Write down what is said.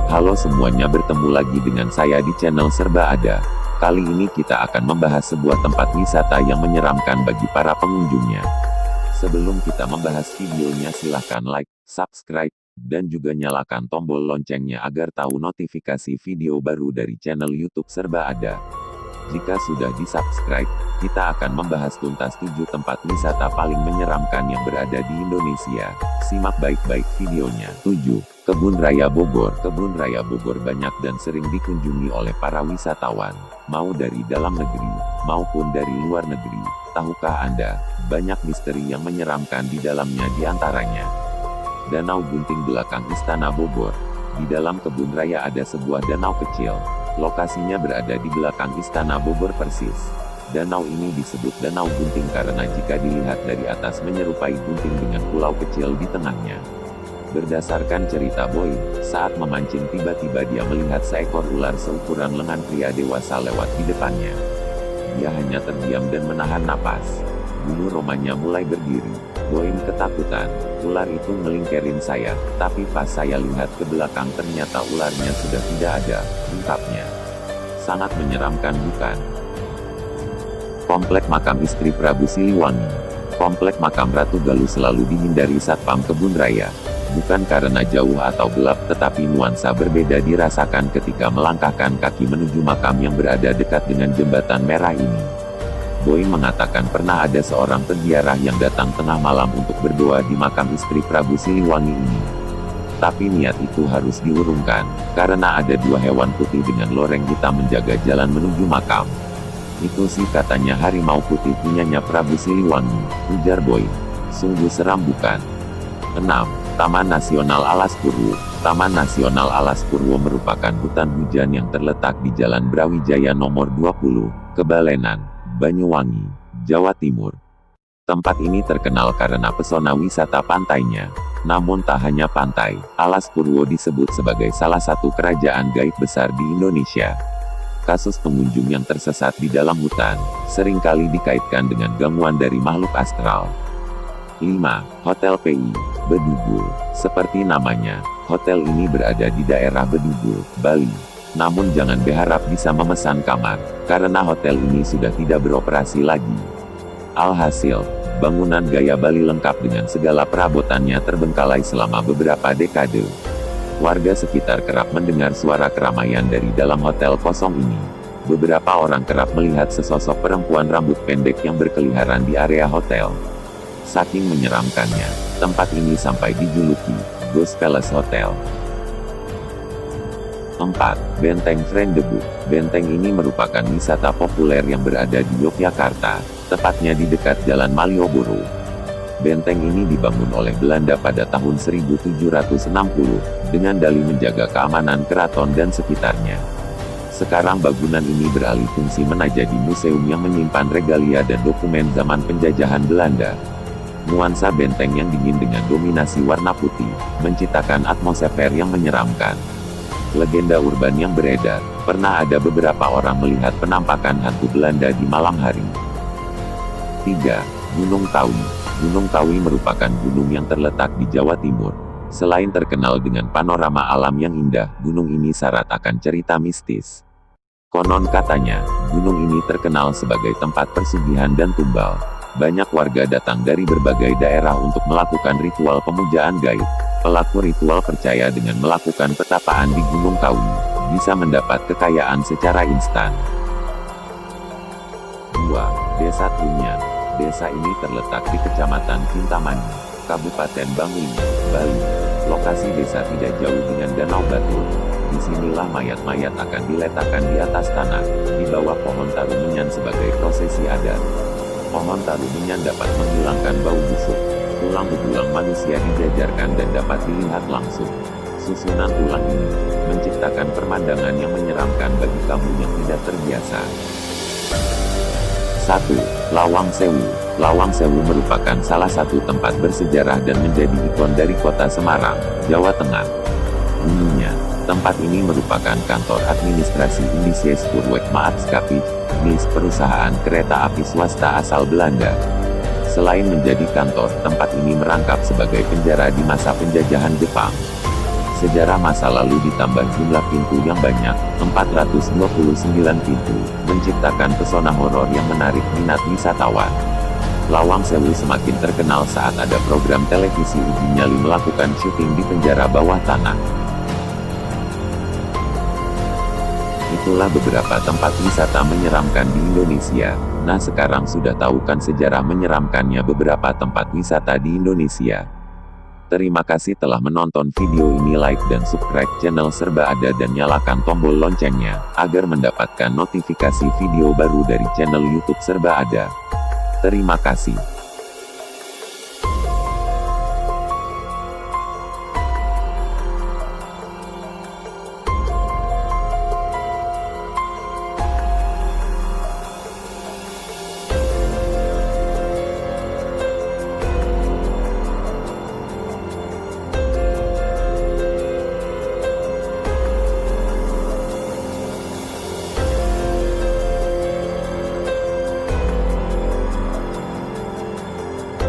Halo semuanya, bertemu lagi dengan saya di channel Serba Ada. Kali ini kita akan membahas sebuah tempat wisata yang menyeramkan bagi para pengunjungnya. Sebelum kita membahas videonya, silahkan like, subscribe, dan juga nyalakan tombol loncengnya agar tahu notifikasi video baru dari channel YouTube Serba Ada. Jika sudah di-subscribe, kita akan membahas tuntas 7 tempat wisata paling menyeramkan yang berada di Indonesia. Simak baik-baik videonya. 7. Kebun Raya Bogor. Kebun Raya Bogor banyak dan sering dikunjungi oleh para wisatawan, mau dari dalam negeri, maupun dari luar negeri. Tahukah Anda, banyak misteri yang menyeramkan di dalamnya, di antaranya Danau Gunting belakang Istana Bogor. Di dalam kebun raya ada sebuah danau kecil. Lokasinya berada di belakang Istana Bogor persis. Danau ini disebut Danau Gunting karena jika dilihat dari atas menyerupai gunting dengan pulau kecil di tengahnya. Berdasarkan cerita Boy, saat memancing tiba-tiba dia melihat seekor ular seukuran lengan pria dewasa lewat di depannya. Dia hanya terdiam dan menahan napas. Bulu romanya mulai berdiri. Boy ketakutan. Ular itu ngelingkerin saya, tapi pas saya lihat ke belakang ternyata ularnya sudah tidak ada, ungkapnya. Sangat menyeramkan, bukan? Komplek makam istri Prabu Siliwangi. Komplek makam Ratu Galuh selalu dihindari satpam kebun raya. Bukan karena jauh atau gelap, tetapi nuansa berbeda dirasakan ketika melangkahkan kaki menuju makam yang berada dekat dengan jembatan merah ini. Boy mengatakan pernah ada seorang peziarah yang datang tengah malam untuk berdoa di makam istri Prabu Siliwangi ini. Tapi niat itu harus diurungkan, karena ada 2 hewan putih dengan loreng hitam menjaga jalan menuju makam. Itu sih katanya harimau putih punyanya Prabu Siliwangi, ujar Boy. Sungguh seram, bukan? 6. Taman Nasional Alas Purwo. Taman Nasional Alas Purwo merupakan hutan hujan yang terletak di Jalan Brawijaya nomor 20, Kebalenan, Banyuwangi, Jawa Timur. Tempat ini terkenal karena pesona wisata pantainya. Namun tak hanya pantai, Alas Purwo disebut sebagai salah satu kerajaan gaib besar di Indonesia. Kasus pengunjung yang tersesat di dalam hutan, seringkali dikaitkan dengan gangguan dari makhluk astral. 5. Hotel PI, Bedugul. Seperti namanya, hotel ini berada di daerah Bedugul, Bali. Namun jangan berharap bisa memesan kamar, karena hotel ini sudah tidak beroperasi lagi. Alhasil, bangunan gaya Bali lengkap dengan segala perabotannya terbengkalai selama beberapa dekade. Warga sekitar kerap mendengar suara keramaian dari dalam hotel kosong ini. Beberapa orang kerap melihat sesosok perempuan rambut pendek yang berkeliaran di area hotel. Saking menyeramkannya, tempat ini sampai dijuluki Ghost Palace Hotel. 4. Benteng Vrendebuk. Benteng ini merupakan wisata populer yang berada di Yogyakarta, tepatnya di dekat Jalan Malioboro. Benteng ini dibangun oleh Belanda pada tahun 1760, dengan dalih menjaga keamanan keraton dan sekitarnya. Sekarang bangunan ini beralih fungsi menjadi museum yang menyimpan regalia dan dokumen zaman penjajahan Belanda. Nuansa benteng yang dingin dengan dominasi warna putih, menciptakan atmosfer yang menyeramkan. Legenda urban yang beredar, pernah ada beberapa orang melihat penampakan hantu Belanda di malam hari. 3. Gunung Kawi. Gunung Kawi merupakan gunung yang terletak di Jawa Timur. Selain terkenal dengan panorama alam yang indah, gunung ini syarat akan cerita mistis. Konon katanya, gunung ini terkenal sebagai tempat persugihan dan tumbal. Banyak warga datang dari berbagai daerah untuk melakukan ritual pemujaan gaib. Pelaku ritual percaya dengan melakukan petapaan di Gunung Kawi, bisa mendapat kekayaan secara instan. 2. Desa Trunyan. Desa ini terletak di Kecamatan Kintamani, Kabupaten Bangli, Bali. Lokasi desa tidak jauh dengan Danau Batur. Disinilah mayat-mayat akan diletakkan di atas tanah, di bawah pohon taruminyan sebagai prosesi adat. Pohon taruminyan dapat menghilangkan bau busuk. Tulang belulang manusia dijajarkan dan dapat dilihat langsung. Susunan tulang ini menciptakan pemandangan yang menyeramkan bagi kamu yang tidak terbiasa. 1. Lawang Sewu. Lawang Sewu merupakan salah satu tempat bersejarah dan menjadi ikon dari kota Semarang, Jawa Tengah. Dulunya, tempat ini merupakan kantor administrasi Indische Spoorwegmaatschappij, NIS, perusahaan kereta api swasta asal Belanda. Selain menjadi kantor, tempat ini merangkap sebagai penjara di masa penjajahan Jepang. Sejarah masa lalu ditambah jumlah pintu yang banyak, 429 pintu, menciptakan pesona horor yang menarik minat wisatawan. Lawang Sewu semakin terkenal saat ada program televisi Uji Nyali melakukan syuting di penjara bawah tanah. Itulah beberapa tempat wisata menyeramkan di Indonesia. Nah, sekarang sudah tahu kan sejarah menyeramkannya beberapa tempat wisata di Indonesia. Terima kasih telah menonton video ini, like dan subscribe channel Serba Ada dan nyalakan tombol loncengnya, agar mendapatkan notifikasi video baru dari channel YouTube Serba Ada. Terima kasih.